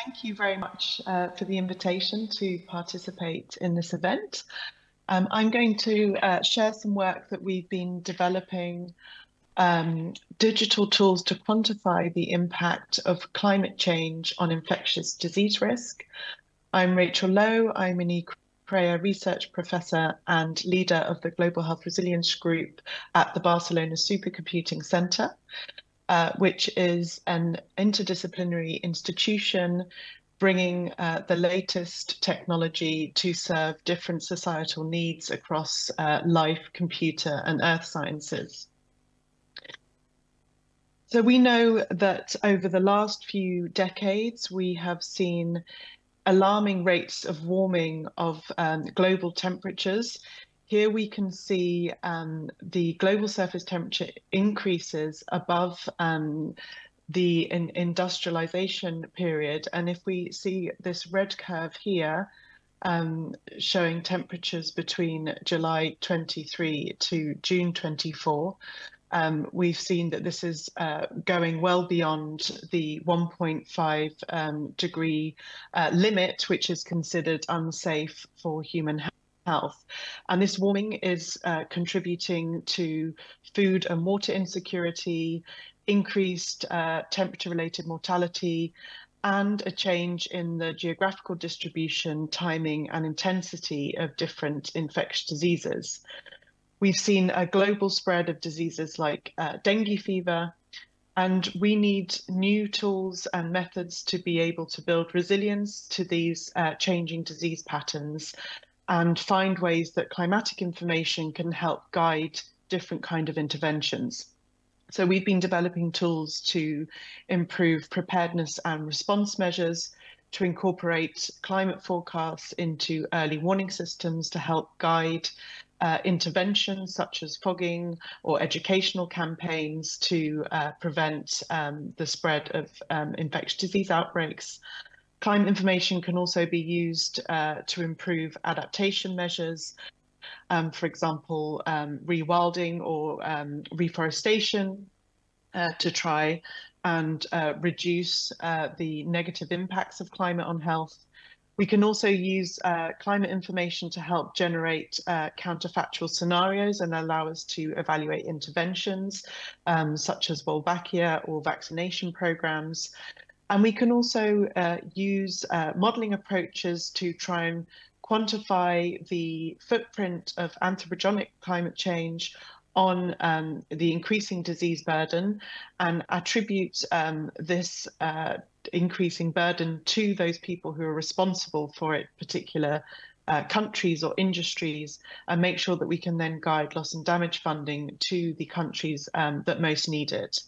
Thank you very much for the invitation to participate in this event. I'm going to share some work that we've been developing, digital tools to quantify the impact of climate change on infectious disease risk. I'm Rachel Lowe. I'm an ECREA research professor and leader of the Global Health Resilience Group at the Barcelona Supercomputing Center. Which is an interdisciplinary institution bringing the latest technology to serve different societal needs across life, computer, and earth sciences. So we know that over the last few decades, we have seen alarming rates of warming of global temperatures. Here we can see the global surface temperature increases above the industrialization period. And if we see this red curve here, showing temperatures between July 23 to June 24, we've seen that this is going well beyond the 1.5 degree limit, which is considered unsafe for human health. And this warming is contributing to food and water insecurity, increased temperature-related mortality, and a change in the geographical distribution, timing, and intensity of different infectious diseases. We've seen a global spread of diseases like dengue fever, and we need new tools and methods to be able to build resilience to these changing disease patterns and find ways that climatic information can help guide different kind of interventions. So we've been developing tools to improve preparedness and response measures, to incorporate climate forecasts into early warning systems to help guide interventions such as fogging or educational campaigns to prevent the spread of infectious disease outbreaks. Climate information can also be used to improve adaptation measures, for example, rewilding or reforestation to try and reduce the negative impacts of climate on health. We can also use climate information to help generate counterfactual scenarios and allow us to evaluate interventions such as Wolbachia or vaccination programs. And we can also use modeling approaches to try and quantify the footprint of anthropogenic climate change on the increasing disease burden and attribute this increasing burden to those people who are responsible for it, particular countries or industries, and make sure that we can then guide loss and damage funding to the countries that most need it.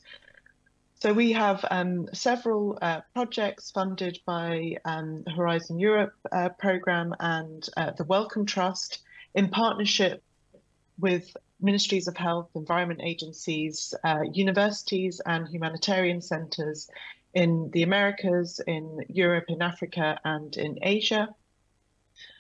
So we have several projects funded by the Horizon Europe programme and the Wellcome Trust in partnership with ministries of health, environment agencies, universities and humanitarian centres in the Americas, in Europe, in Africa and in Asia.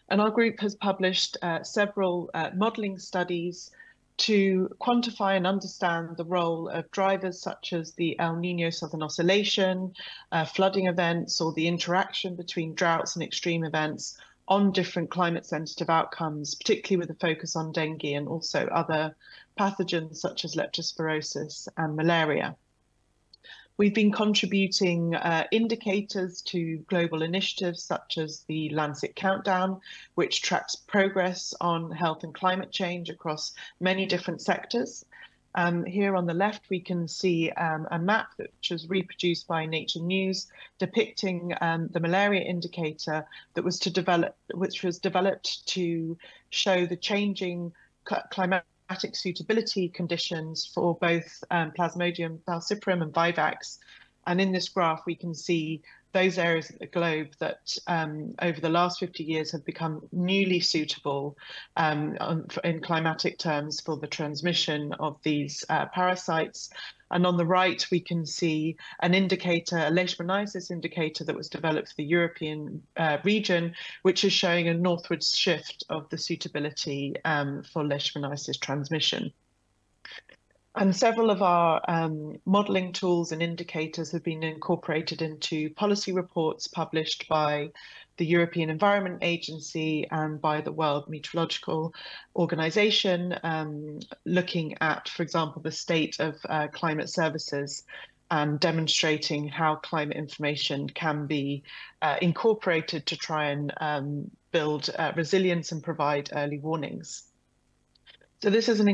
And our group has published several modelling studies to quantify and understand the role of drivers such as the El Niño Southern Oscillation, flooding events, or the interaction between droughts and extreme events on different climate-sensitive outcomes, particularly with a focus on dengue and also other pathogens such as leptospirosis and malaria. We've been contributing indicators to global initiatives such as the Lancet Countdown, which tracks progress on health and climate change across many different sectors. Here on the left, we can see a map which was reproduced by Nature News depicting the malaria indicator that was developed to show the changing climatic suitability conditions for both Plasmodium falciparum and vivax. And in this graph, we can see those areas of the globe that over the last 50 years have become newly suitable in climatic terms for the transmission of these parasites. And on the right, we can see an indicator, a leishmaniasis indicator that was developed for the European region, which is showing a northwards shift of the suitability for leishmaniasis transmission. And several of our modelling tools and indicators have been incorporated into policy reports published by the European Environment Agency and by the World Meteorological Organization, looking at, for example, the state of climate services and demonstrating how climate information can be incorporated to try and build resilience and provide early warnings. So this is an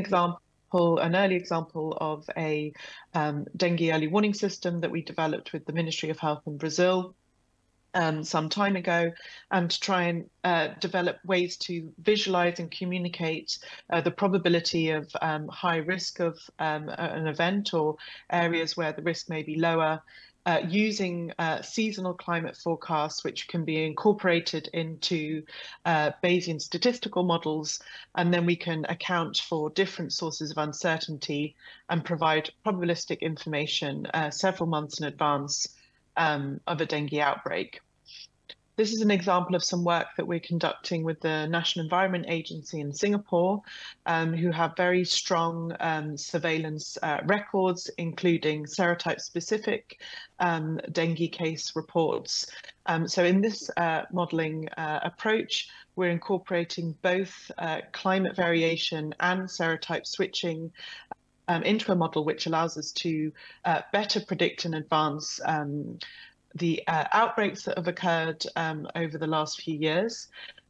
early example of a dengue early warning system that we developed with the Ministry of Health in Brazil some time ago, and to try and develop ways to visualize and communicate the probability of high risk of an event or areas where the risk may be lower, using seasonal climate forecasts, which can be incorporated into Bayesian statistical models, and then we can account for different sources of uncertainty and provide probabilistic information several months in advance of a dengue outbreak. This is an example of some work that we're conducting with the National Environment Agency in Singapore, who have very strong surveillance records, including serotype-specific dengue case reports. So in this modelling approach, we're incorporating both climate variation and serotype switching into a model which allows us to better predict in advance the outbreaks that have occurred over the last few years.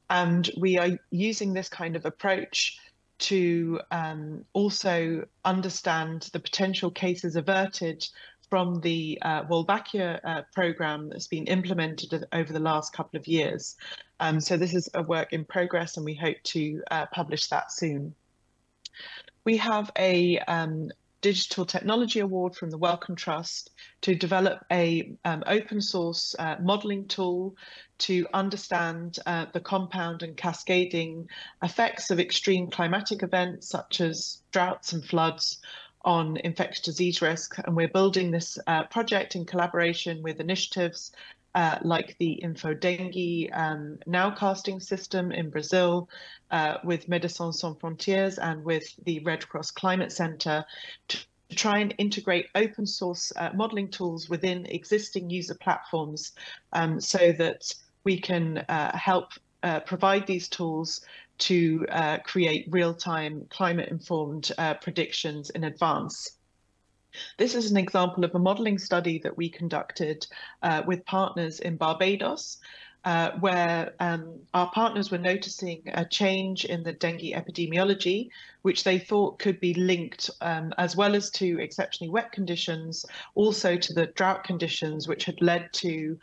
And we are using this kind of approach to also understand the potential cases averted from the Wolbachia program that's been implemented over the last couple of years. So this is a work in progress, and we hope to publish that soon. We have a Digital Technology Award from the Wellcome Trust to develop a open source modelling tool to understand the compound and cascading effects of extreme climatic events such as droughts and floods on infectious disease risk. And we're building this project in collaboration with initiatives like the InfoDengue nowcasting system in Brazil, with Médecins Sans Frontières and with the Red Cross Climate Center, to try and integrate open source modeling tools within existing user platforms, so that we can help provide these tools to create real-time climate-informed predictions in advance. This is an example of a modelling study that we conducted with partners in Barbados, where our partners were noticing a change in the dengue epidemiology, which they thought could be linked, as well as to exceptionally wet conditions, also to the drought conditions, which had led to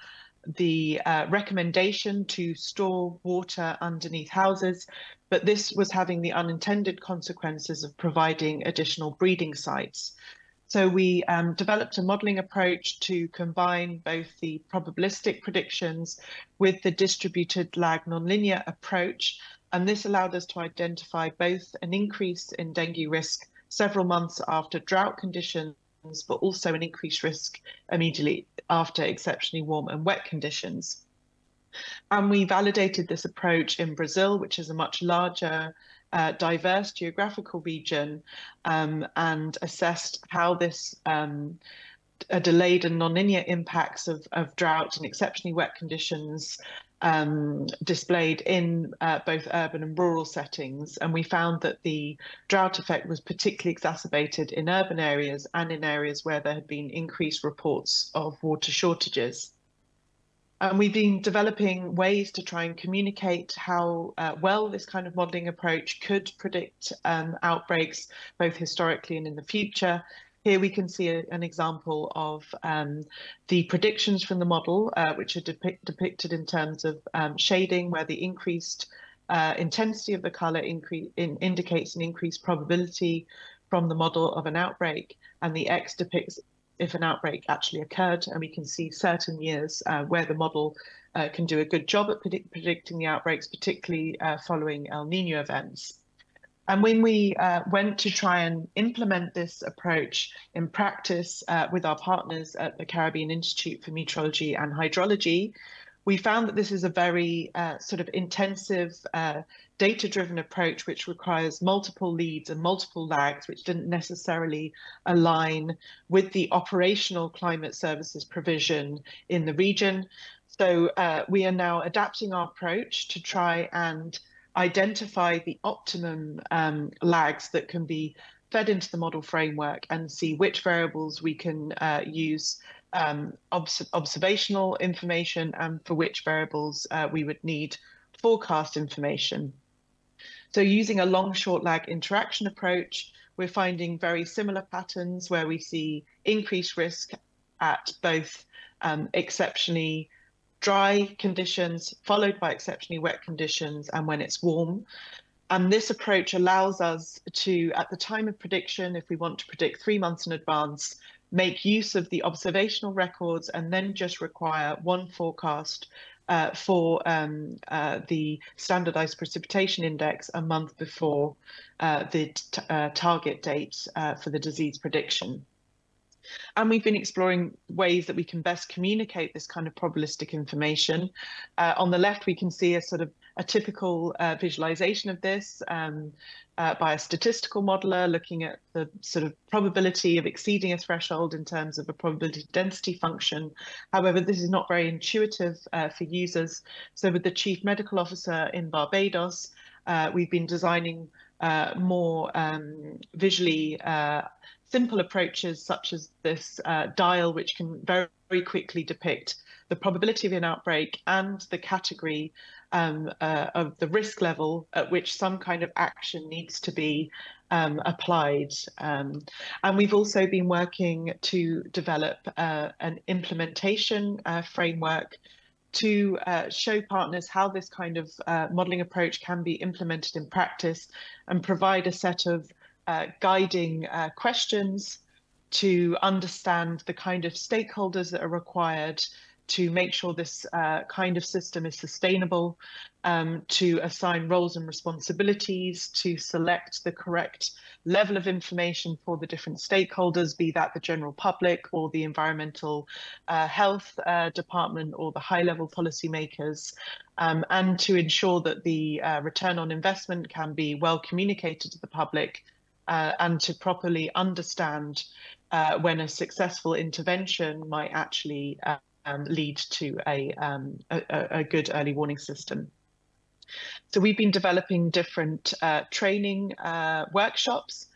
the recommendation to store water underneath houses. But this was having the unintended consequences of providing additional breeding sites. So we developed a modelling approach to combine both the probabilistic predictions with the distributed lag nonlinear approach. And this allowed us to identify both an increase in dengue risk several months after drought conditions, but also an increased risk immediately after exceptionally warm and wet conditions. And we validated this approach in Brazil, which is a much larger diverse geographical region, and assessed how this delayed and nonlinear impacts of drought and exceptionally wet conditions displayed in both urban and rural settings. And we found that the drought effect was particularly exacerbated in urban areas and in areas where there had been increased reports of water shortages. And we've been developing ways to try and communicate how well this kind of modelling approach could predict outbreaks, both historically and in the future. Here we can see an example of the predictions from the model, which are depicted in terms of shading, where the increased intensity of the colour indicates an increased probability from the model of an outbreak, and the X depicts if an outbreak actually occurred. And we can see certain years where the model can do a good job at predicting the outbreaks, particularly following El Nino events. And when we went to try and implement this approach in practice with our partners at the Caribbean Institute for Meteorology and Hydrology, we found that this is a very sort of intensive data-driven approach, which requires multiple leads and multiple lags, which didn't necessarily align with the operational climate services provision in the region. So we are now adapting our approach to try and identify the optimum lags that can be fed into the model framework and see which variables we can use observational information and for which variables we would need forecast information. So using a long short lag interaction approach, we're finding very similar patterns where we see increased risk at both exceptionally dry conditions followed by exceptionally wet conditions and when it's warm. And this approach allows us to, at the time of prediction, if we want to predict 3 months in advance, make use of the observational records and then just require one forecast for the standardized precipitation index a month before the target date for the disease prediction. And we've been exploring ways that we can best communicate this kind of probabilistic information. On the left, we can see a sort of a typical visualization of this by a statistical modeler looking at the sort of probability of exceeding a threshold in terms of a probability density function. However, this is not very intuitive for users. So with the chief medical officer in Barbados, we've been designing more visually simple approaches such as this dial, which can very, very quickly depict the probability of an outbreak and the category of the risk level at which some kind of action needs to be applied. And we've also been working to develop an implementation framework to show partners how this kind of modelling approach can be implemented in practice and provide a set of guiding questions to understand the kind of stakeholders that are required to make sure this kind of system is sustainable, to assign roles and responsibilities, to select the correct level of information for the different stakeholders, be that the general public or the environmental health department or the high-level policymakers, and to ensure that the return on investment can be well communicated to the public and to properly understand when a successful intervention might actually lead to a good early warning system. So we've been developing different training workshops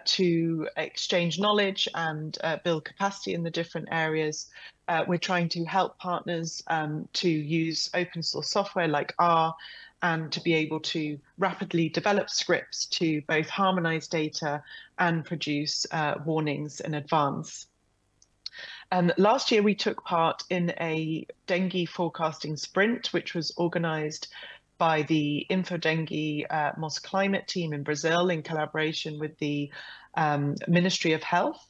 to exchange knowledge and build capacity in the different areas. We're trying to help partners to use open source software like R and to be able to rapidly develop scripts to both harmonize data and produce warnings in advance. Last year, we took part in a dengue forecasting sprint, which was organized by the InfoDengue MOS climate team in Brazil in collaboration with the Ministry of Health.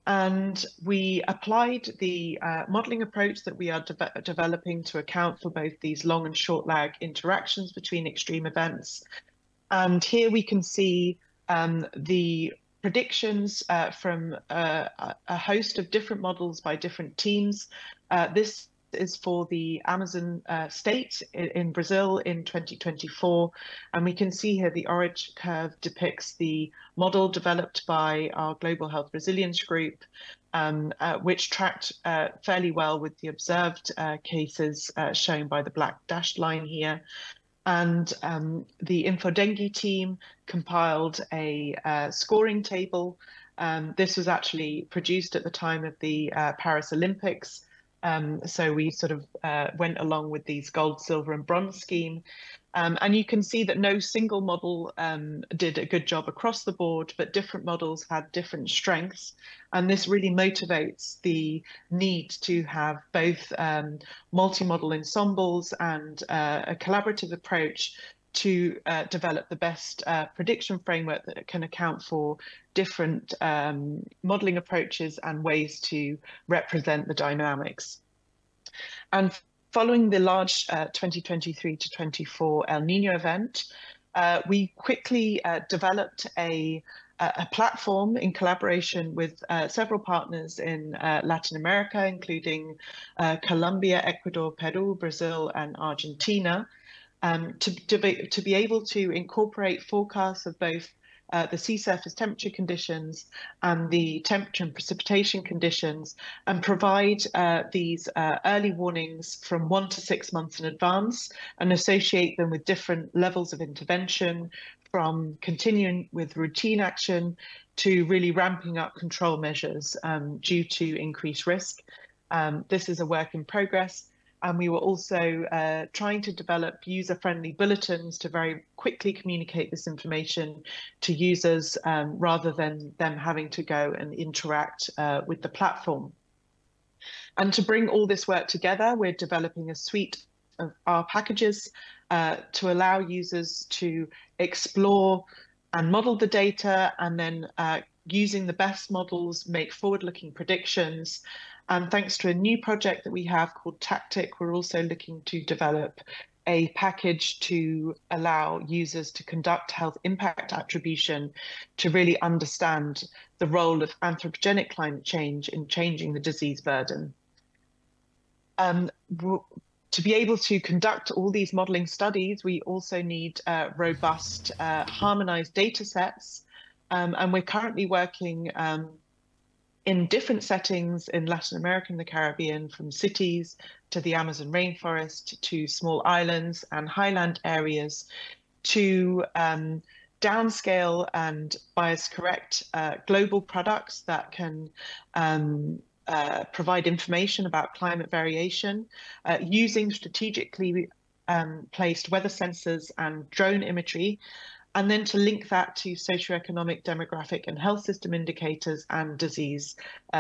And we applied the modeling approach that we are developing to account for both these long and short lag interactions between extreme events. And here we can see the predictions from a host of different models by different teams. This is for the Amazon state in Brazil in 2024. And we can see here the orange curve depicts the model developed by our Global Health Resilience Group, which tracked fairly well with the observed cases shown by the black dashed line here. And the InfoDengue team compiled a scoring table. This was actually produced at the time of the Paris Olympics. So we sort of went along with these gold, silver and bronze scheme. And you can see that no single model did a good job across the board, but different models had different strengths. And this really motivates the need to have both multi-model ensembles and a collaborative approach to develop the best prediction framework that can account for different modeling approaches and ways to represent the dynamics. And following the large 2023 to 24 El Nino event, we quickly developed a a platform in collaboration with several partners in Latin America, including Colombia, Ecuador, Peru, Brazil, and Argentina, to be able to incorporate forecasts of both the sea surface temperature conditions and the temperature and precipitation conditions, and provide these early warnings from 1 to 6 months in advance, and associate them with different levels of intervention, from continuing with routine action to really ramping up control measures due to increased risk. This is a work in progress. And we were also trying to develop user-friendly bulletins to very quickly communicate this information to users rather than them having to go and interact with the platform. And to bring all this work together, we're developing a suite of our packages to allow users to explore and model the data, and then using the best models, make forward-looking predictions. And thanks to a new project that we have called Tactic, we're also looking to develop a package to allow users to conduct health impact attribution to really understand the role of anthropogenic climate change in changing the disease burden. To be able to conduct all these modeling studies, we also need robust, harmonized data sets. And we're currently working in different settings in Latin America and the Caribbean, from cities to the Amazon rainforest to small islands and highland areas, to downscale and bias correct global products that can provide information about climate variation, using strategically placed weather sensors and drone imagery, and then to link that to socioeconomic, demographic, and health system indicators and disease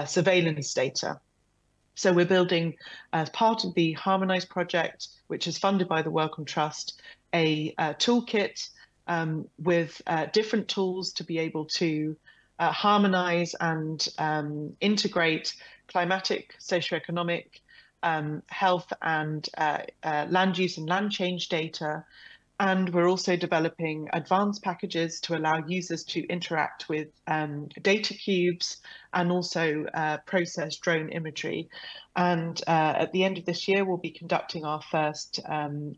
surveillance data. So we're building, as part of the Harmonise project, which is funded by the Wellcome Trust, a toolkit with different tools to be able to harmonise and integrate climatic, socioeconomic, health, and land use and land change data. And we're also developing advanced packages to allow users to interact with data cubes and also process drone imagery. And at the end of this year, we'll be conducting our first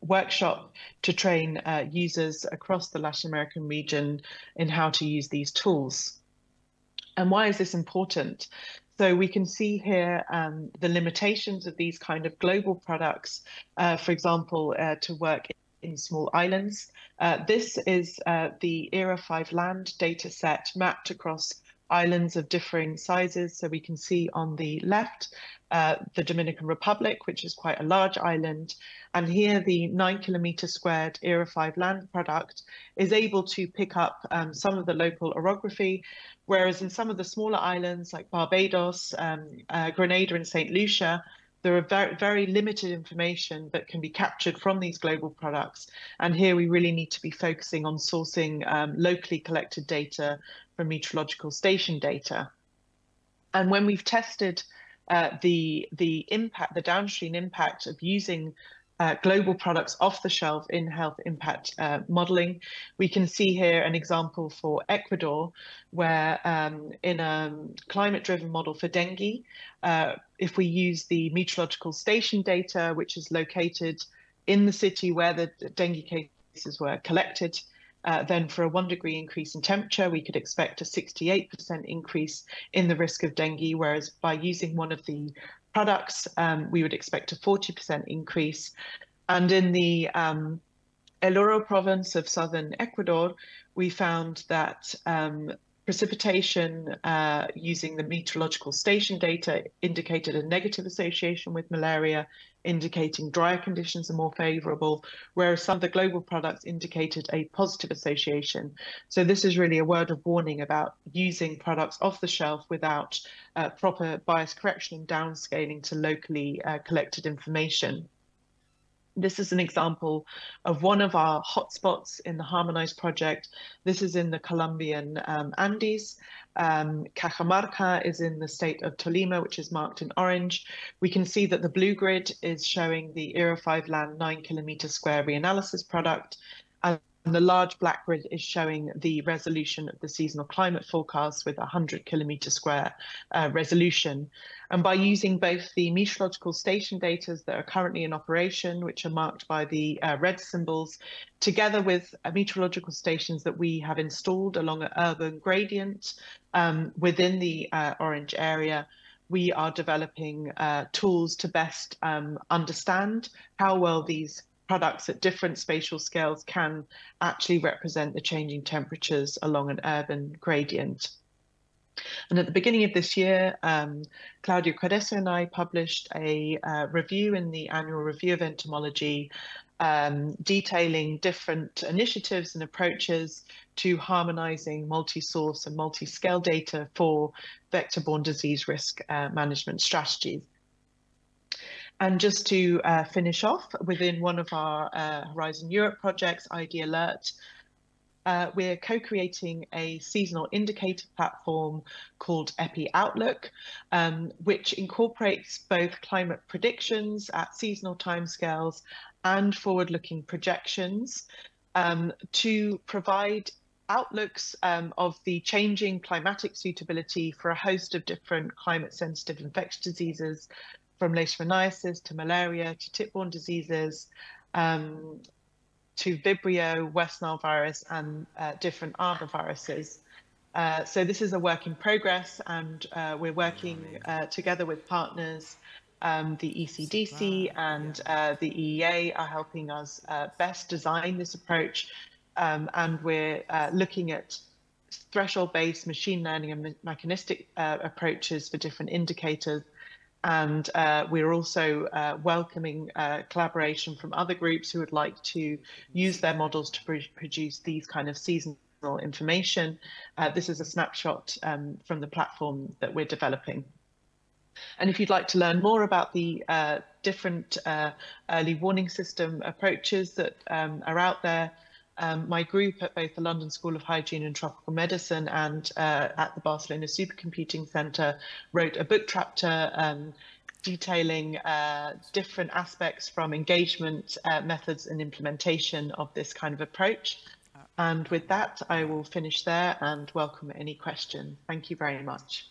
workshop to train users across the Latin American region in how to use these tools. And why is this important? So we can see here the limitations of these kind of global products, for example, to work in small islands. This is the ERA 5 land data set mapped across islands of differing sizes. So we can see on the left, the Dominican Republic, which is quite a large island. And here the 9 kilometer squared ERA 5 land product is able to pick up some of the local orography, whereas in some of the smaller islands like Barbados, Grenada and St. Lucia, there are very, very limited information that can be captured from these global products. And here we really need to be focusing on sourcing locally collected data from meteorological station data. And when we've tested the impact, the downstream impact of using global products off the shelf in health impact modeling, we can see here an example for Ecuador, where in a climate-driven model for dengue, if we use the meteorological station data, which is located in the city where the dengue cases were collected, then for a 1 degree increase in temperature, we could expect a 68% increase in the risk of dengue, whereas by using one of the products, we would expect a 40% increase. And in the El Oro province of southern Ecuador, we found that precipitation using the meteorological station data indicated a negative association with malaria, indicating drier conditions are more favorable, whereas some of the global products indicated a positive association. So this is really a word of warning about using products off the shelf without proper bias correction and downscaling to locally collected information. This is an example of one of our hotspots in the Harmonise project. This is in the Colombian Andes. Cajamarca is in the state of Tolima, which is marked in orange. We can see that the blue grid is showing the ERA 5 land 9 kilometer square reanalysis product. And the large black grid is showing the resolution of the seasonal climate forecast with 100 kilometre square resolution. And by using both the meteorological station data that are currently in operation, which are marked by the red symbols, together with meteorological stations that we have installed along an urban gradient within the orange area, we are developing tools to best understand how well these products at different spatial scales can actually represent the changing temperatures along an urban gradient. And at the beginning of this year, Claudio Credeso and I published a review in the annual review of entomology, detailing different initiatives and approaches to harmonizing multi-source and multi-scale data for vector-borne disease risk management strategies. And just to finish off, within one of our Horizon Europe projects, ID Alert, we're co-creating a seasonal indicator platform called Epi Outlook, which incorporates both climate predictions at seasonal timescales and forward-looking projections to provide outlooks of the changing climatic suitability for a host of different climate-sensitive infectious diseases, from leishmaniasis to malaria to tick-borne diseases, to Vibrio, West Nile virus, and different arboviruses. So this is a work in progress, and we're working together with partners. The ECDC and the EEA are helping us best design this approach, and we're looking at threshold-based machine learning and mechanistic approaches for different indicators. And we're also welcoming collaboration from other groups who would like to use their models to produce these kind of seasonal information. This is a snapshot from the platform that we're developing. And if you'd like to learn more about the different early warning system approaches that are out there, my group at both the London School of Hygiene and Tropical Medicine and at the Barcelona Supercomputing Center wrote a book chapter detailing different aspects from engagement methods and implementation of this kind of approach. And with that, I will finish there and welcome any question. Thank you very much.